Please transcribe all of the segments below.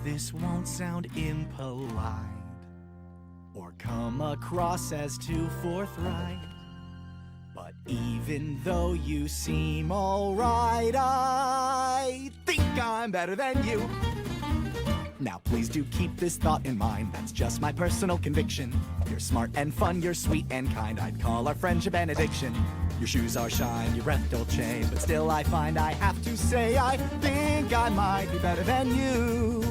this won't sound impolite or come across as too forthright, but even though you seem alright, I think I'm better than you. Now please do keep this thought in mind, that's just my personal conviction. You're smart and fun, you're sweet and kind, I'd call our friendship an addiction. Your shoes are shine, your breath dolce, but still I find I have to say I think I might be better than you.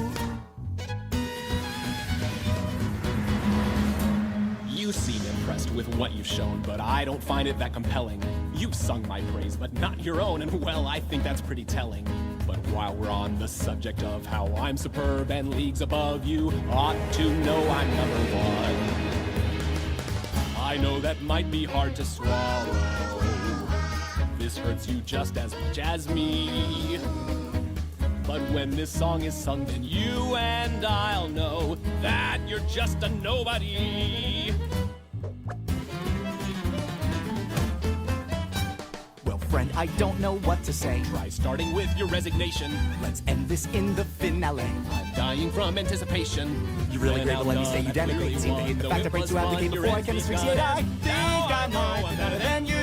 You seem impressed with what you've shown, but I don't find it that compelling. You've sung my praise, but not your own, and well, I think that's pretty telling. But while we're on the subject of how I'm superb and leagues above, you ought to know I'm number one. I know that might be hard to swallow. This hurts you just as much as me. But when this song is sung, then you and I'll know that you're just a nobody. Well, friend, I don't know what to say. Try starting with your resignation. Let's end this in the finale. I'm dying from anticipation. You really great, but let me say you denigrate. Seem to hate the fact I break you out the game before I can asphyxiate. I think I might be better than you.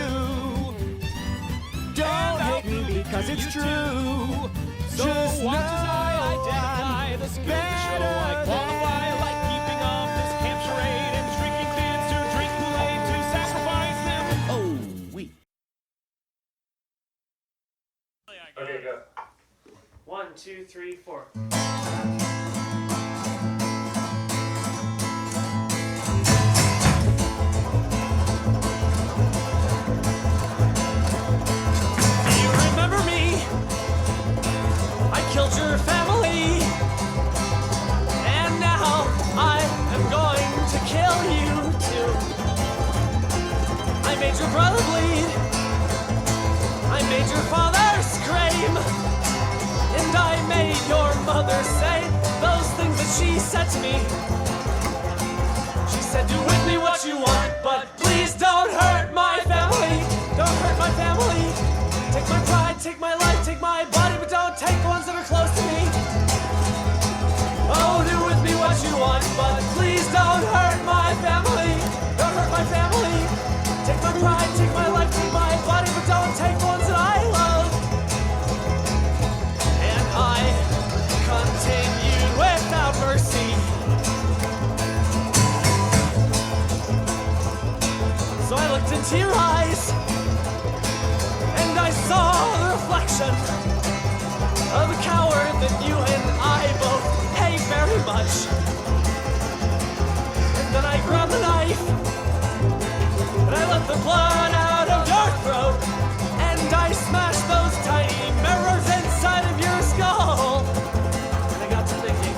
Don't hate me because it's true. So watch as I identify the skill to show I qualify, like keeping up this camp charade and drinking kids to drink Kool-Aid to sacrifice them. Oh, we. Okay, go. 1, 2, 3, 4. Killed your family, and now I am going to kill you too. I made your brother bleed, I made your father scream, and I made your mother say those things that she said to me. She said, do with me what you want, but please don't hurt my family. Don't hurt my family. Take my pride, take my life, take my body, but don't take the ones that are close to me. Oh, do with me what you want, but please don't hurt my family. Don't hurt my family. Take my pride, take my life, take my body, but don't take the ones that I love. And I continued without mercy. So I looked into your eyes, and I saw the reflection of a coward that you and I both hate very much. And then I grabbed the knife, and I let the blood out of your throat, and I smashed those tiny mirrors inside of your skull. And I got to thinking,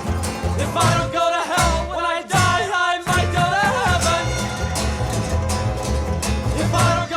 if I don't go to hell when I die, I might go to heaven. If I don't go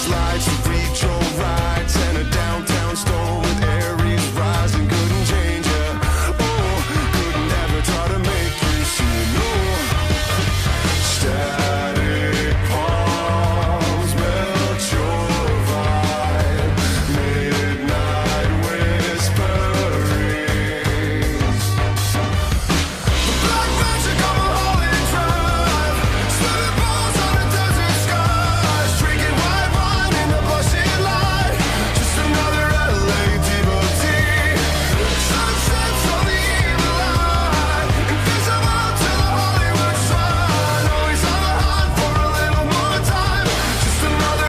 flags